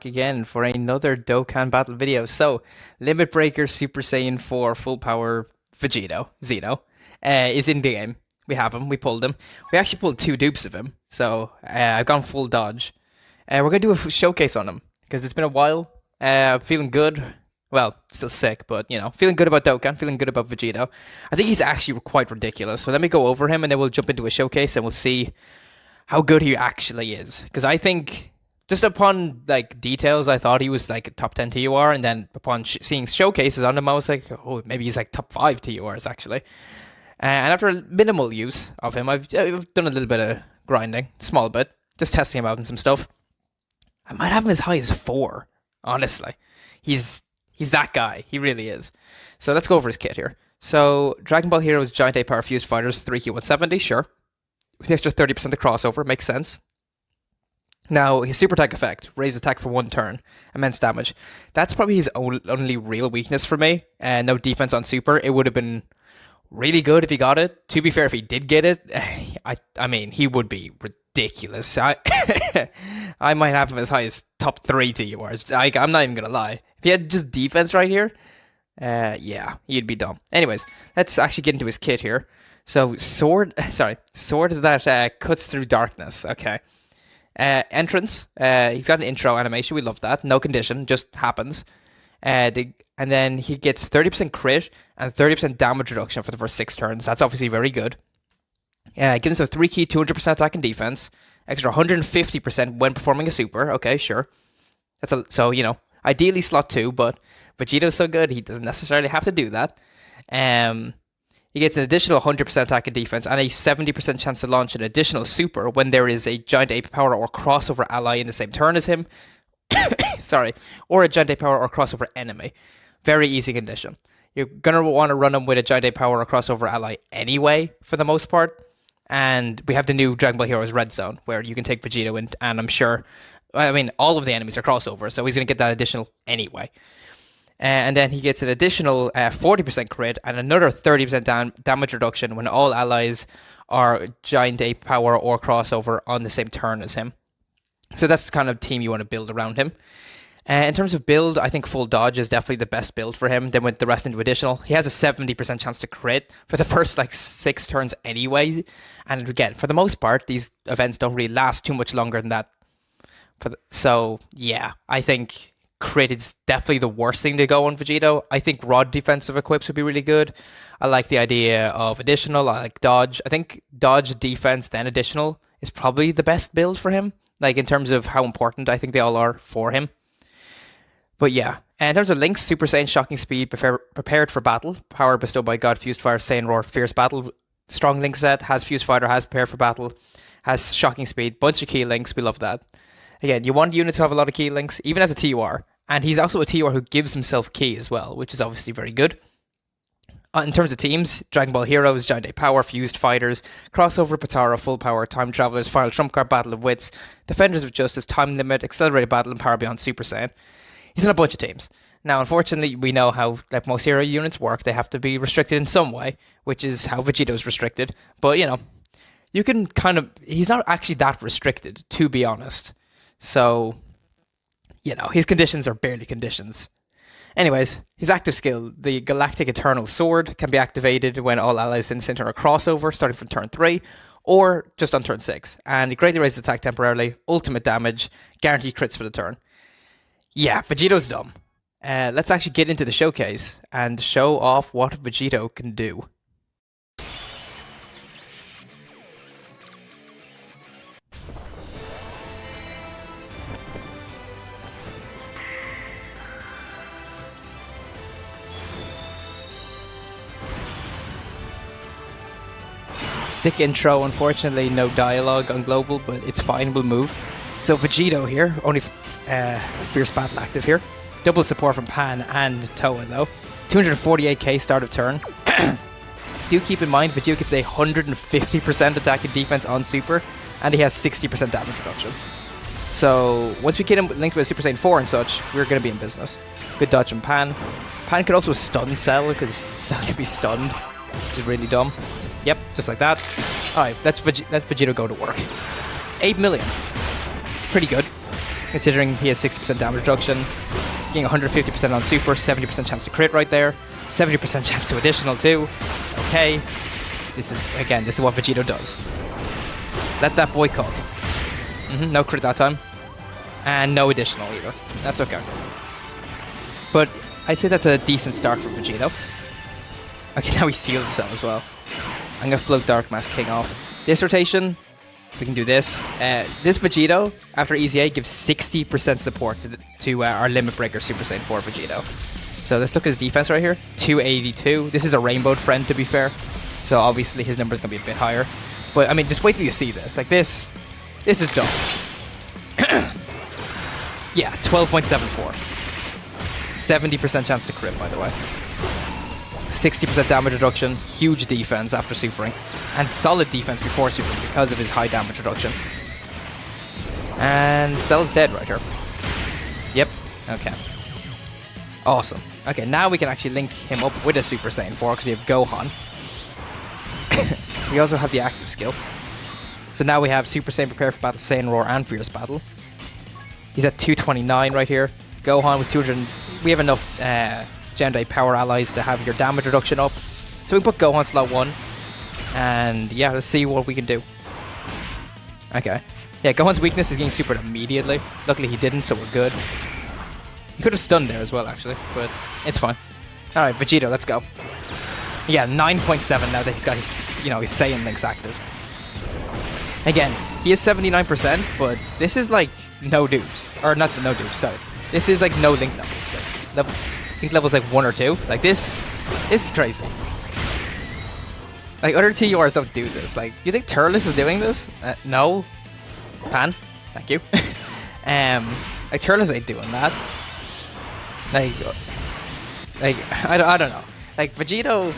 again for another Dokkan battle video. So, Limit Breaker Super Saiyan 4 Full Power Vegito, Zeno, is in the game. We have him, we pulled him. We actually pulled two dupes of him, so I've gone full dodge. We're going to do a showcase on him, because it's been a while. Feeling good. Well, still sick, but, you know, feeling good about Dokkan, feeling good about Vegito. I think he's actually quite ridiculous, so let me go over him, and then we'll jump into a showcase, and we'll see how good he actually is. Because I think, just upon, like, details, I thought he was, like, a top 10 TUR, and then upon seeing showcases on him, I was like, oh, maybe he's, like, top 5 TURs, actually. And after minimal use of him, I've done a little bit of grinding, small bit, just testing him out and some stuff. I might have him as high as 4, honestly. He's that guy. He really is. So let's go over his kit here. So Dragon Ball Heroes Giant A Power Fused Fighters 3Q170, sure. With the extra 30% of crossover, makes sense. Now, his super attack effect, raise attack for 1 turn, immense damage. That's probably his only real weakness for me. And no defense on super. It would have been really good if he got it. To be fair, if he did get it, I mean, he would be ridiculous. I might have him as high as top 3 TURs. I'm not even going to lie. If he had just defense right here, yeah, he'd be dumb. Anyways, let's actually get into his kit here. So, sword that cuts through darkness. Okay. Entrance. He's got an intro animation. We love that. No condition, just happens. And then he gets 30% crit and 30% damage reduction for the first 6 turns. That's obviously very good. Gives himself 3 key, 200% attack and defense. Extra 150% when performing a super. Okay, sure. So, you know, ideally slot 2, but Vegito's so good, he doesn't necessarily have to do that. He gets an additional 100% attack and defense and a 70% chance to launch an additional super when there is a Giant Ape Power or crossover ally in the same turn as him. Sorry. Or a Giant Ape Power or crossover enemy. Very easy condition. You're going to want to run him with a Giant Ape Power or crossover ally anyway, for the most part. And we have the new Dragon Ball Heroes Red Zone, where you can take Vegito in, and I'm sure, I mean, all of the enemies are crossover, so he's going to get that additional anyway. And then he gets an additional 40% crit and another 30% damage reduction when all allies are Giant Ape Power or crossover on the same turn as him. So that's the kind of team you want to build around him. In terms of build, I think full dodge is definitely the best build for him. Then with the rest into additional, he has a 70% chance to crit for the first like 6 turns anyway. And again, for the most part, these events don't really last too much longer than that. So yeah, I think crit is definitely the worst thing to go on Vegito. I think rod defensive equips would be really good. I like the idea of additional. I like dodge. I think dodge, defense, then additional is probably the best build for him. Like in terms of how important I think they all are for him. But yeah, in terms of links, Super Saiyan Shocking Speed, prepared for battle, power bestowed by God, Fused Fire, Saiyan Roar, Fierce Battle, strong link set, has Fused Fighter, has prepared for battle, has Shocking Speed, bunch of key links, we love that. Again, you want units to have a lot of key links, even as a TUR, and he's also a TUR who gives himself key as well, which is obviously very good. In terms of teams, Dragon Ball Heroes, Giant Ape Power, Fused Fighters, Crossover, Patara, Full Power, Time Travelers, Final Trump Card, Battle of Wits, Defenders of Justice, Time Limit, Accelerated Battle, and Power Beyond Super Saiyan. He's in a bunch of teams. Now, unfortunately, we know how like most hero units work. They have to be restricted in some way, which is how Vegito's restricted. But, you know, you can kind of... He's not actually that restricted, to be honest. So, you know, his conditions are barely conditions. Anyways, his active skill, the Galactic Eternal Sword, can be activated when all allies in the center are crossover, starting from turn 3, or just on turn 6. And it greatly raises attack temporarily, ultimate damage, guaranteed crits for the turn. Yeah, Vegito's dumb. Let's actually get into the showcase and show off what Vegito can do. Sick intro, unfortunately no dialogue on global, but it's fine, we'll move. So Vegito here, only Fierce Battle active here. Double support from Pan and Toa though. 248k start of turn. Do keep in mind, Vegito gets a 150% attack and defense on super, and he has 60% damage reduction. So once we get him linked with Super Saiyan 4 and such, we're going to be in business. Good dodge from Pan. Pan could also stun Cell, because Cell can be stunned, which is really dumb. Yep, just like that. Alright, let's Vegito go to work. 8 million. Pretty good. considering he has 60% damage reduction, getting 150% on super, 70% chance to crit right there, 70% chance to additional too. Okay, this is what Vegito does. Let that boy cook. No crit that time, and no additional either. That's okay. But I'd say that's a decent start for Vegito. Okay, now he seals Cell as well. I'm gonna float Dark Mask King off. This rotation, we can do this. This Vegito, after Easy A, gives 60% support to our Limit Breaker Super Saiyan 4 Vegito. So let's look at his defense right here. 282. This is a rainbowed friend, to be fair. So obviously his number is gonna be a bit higher. But I mean, just wait till you see this. Like this is dumb. Yeah, 12.74. 70% chance to crit, by the way. 60% damage reduction, huge defense after supering, and solid defense before supering because of his high damage reduction. And Cell's dead right here. Yep, okay. Awesome. Okay, now we can actually link him up with a Super Saiyan 4 because we have Gohan. We also have the active skill. So now we have Super Saiyan Prepare for Battle, Saiyan Roar, and Fierce Battle. He's at 229 right here. Gohan with 200. We have enough Gen 8 power allies to have your damage reduction up. So we can put Gohan slot 1. And yeah, let's see what we can do. Okay. Yeah, Gohan's weakness is getting supered immediately. Luckily he didn't, so we're good. He could have stunned there as well, actually, but it's fine. Alright, Vegito, let's go. Yeah, 9.7 now that he's got his, his Saiyan links active. Again, he is 79%, but this is like no dupes. Or not no dupes, sorry. This is like no link levels. Like, I think levels like 1 or 2. Like this is crazy. Like other TURs don't do this. Like, do you think Turles is doing this? No. Pan, thank you. Like Turles ain't doing that. Like I don't know. Like Vegito,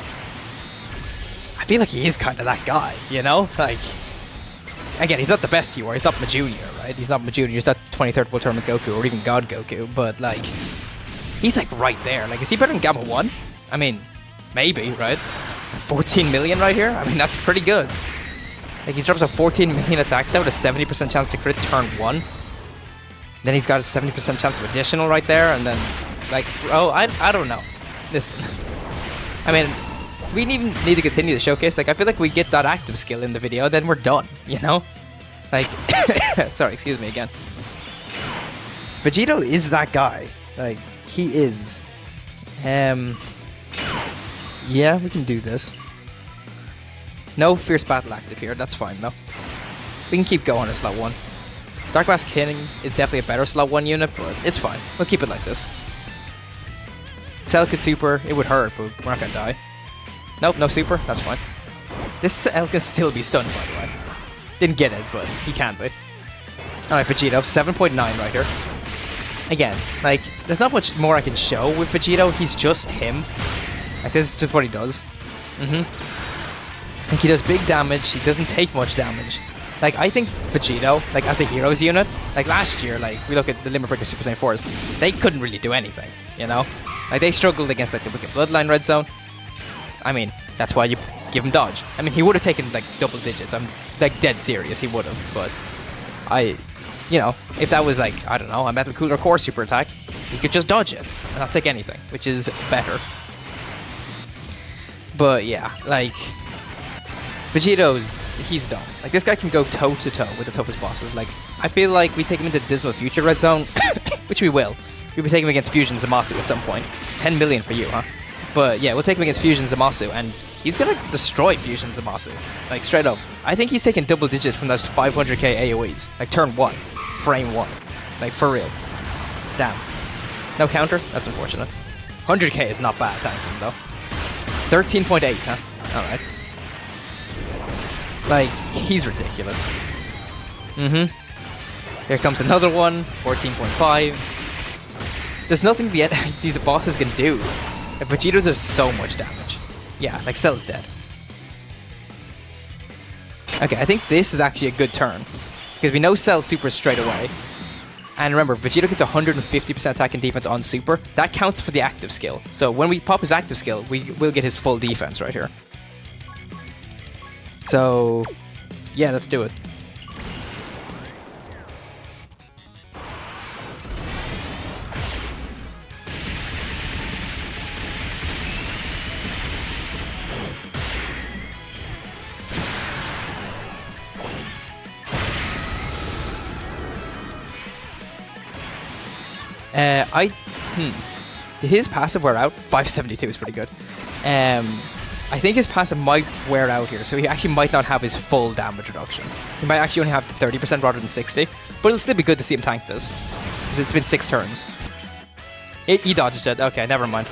I feel like he is kind of that guy, Like, again, he's not the best TUR. He's not Majunior, right? He's not Majunior. He's not 23rd World Tournament Goku or even God Goku. But like, he's like right there. Like, is he better than Gamma 1? I mean, maybe, right? 14 million right here? I mean, that's pretty good. Like, he drops a 14 million attack stat with a 70% chance to crit turn 1. Then he's got a 70% chance of additional right there. And then, like, I don't know. Listen. I mean, we didn't even need to continue the showcase. Like, I feel like we get that active skill in the video, then we're done, Like, sorry, excuse me again. Vegito is that guy. Like, he is. Yeah, we can do this. No Fierce Battle active here, that's fine though. We can keep going at slot 1. Dark Mask King is definitely a better slot 1 unit, but it's fine. We'll keep it like this. Cell could super, it would hurt, but we're not gonna die. Nope, no super, that's fine. This Cell can still be stunned, by the way. Didn't get it, but he can be. Alright, Vegito, 7.9 right here. Again, like, there's not much more I can show with Vegito, he's just him. Like, this is just what he does. Like, he does big damage, he doesn't take much damage. Like, I think Vegito, like, as a heroes unit, like, last year, like, we look at the Limit Breaker Super Saiyan 4s, they couldn't really do anything, Like, they struggled against, like, the Wicked Bloodline Red Zone. I mean, that's why you give him dodge. I mean, he would have taken, like, double digits. I'm, like, dead serious, he would have, but if that was, like, I don't know, a Metal Cooler Core super attack, he could just dodge it and not take anything, which is better. But, yeah, like, he's dumb. Like, this guy can go toe-to-toe with the toughest bosses. Like, I feel like we take him into Dismal Future Red Zone, which we will. We'll be taking him against Fusion Zamasu at some point. 10 million for you, huh? But, yeah, we'll take him against Fusion Zamasu, and he's gonna destroy Fusion Zamasu. Like, straight up. I think he's taking double digits from those 500k AoEs. Like, turn 1. Frame 1. Like, for real. Damn. No counter? That's unfortunate. 100k is not bad tanking, though. 13.8, huh? Alright. Like, he's ridiculous. Here comes another one. 14.5. There's nothing these bosses can do. Like, Vegito does so much damage. Yeah, like, Cell's dead. Okay, I think this is actually a good turn. Because we know Cell supers straight away. And remember, Vegito gets 150% attack and defense on super. That counts for the active skill. So when we pop his active skill, we will get his full defense right here. So, yeah, let's do it. Did his passive wear out? 572 is pretty good. I think his passive might wear out here, so he actually might not have his full damage reduction. He might actually only have the 30% rather than 60, but it'll still be good to see him tank this, because it's been 6 turns. He dodged it. Okay, never mind.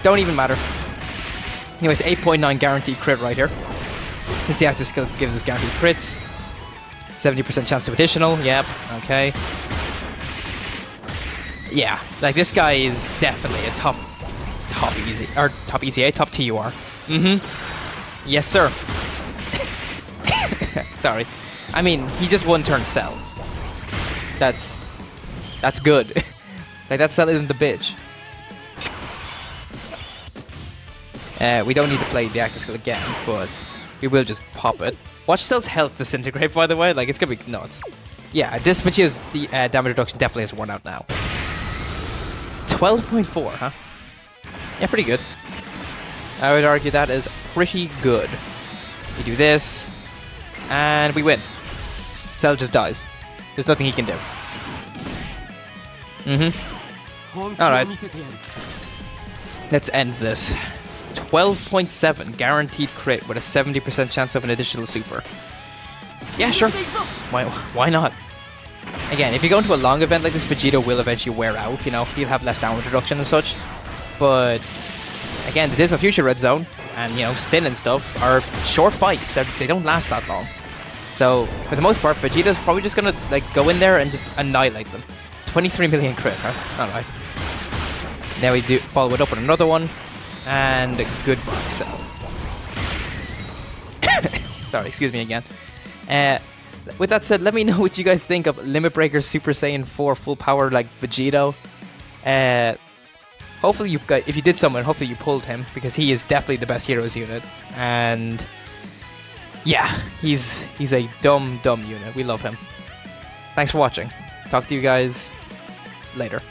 Don't even matter. Anyways, 8.9 guaranteed crit right here. Since the active skill gives us guaranteed crits. 70% chance of additional. Yep. Okay. Yeah, like this guy is definitely a top easy, or top EZA, top TUR. Yes, sir. Sorry. I mean, he just one turn Cell. That's good. Like, that Cell isn't the bitch. We don't need to play the active skill again, but we will just pop it. Watch Cell's health disintegrate, by the way. Like, it's gonna be nuts. Yeah, this Vegito's the damage reduction definitely has worn out now. 12.4, huh? Yeah, pretty good. I would argue that is pretty good. We do this, and we win. Cell just dies. There's nothing he can do. Alright. Let's end this. 12.7 guaranteed crit with a 70% chance of an additional super. Yeah, sure. Why not? Again, if you go into a long event like this, Vegito will eventually wear out, you know, he'll have less damage reduction and such. But again, it is a future red zone, and you know, Sin and stuff are short fights. They don't last that long. So for the most part, Vegito's probably just gonna like go in there and just annihilate them. 23 million crit, huh? Alright. Now we do follow it up with another one. And goodbye, Cell. Sorry, excuse me again. With that said, let me know what you guys think of Limit Breaker Super Saiyan 4 full power like Vegito. Hopefully you got, if you did summon, hopefully you pulled him, because he is definitely the best heroes unit. And yeah, he's a dumb unit. We love him. Thanks for watching. Talk to you guys later.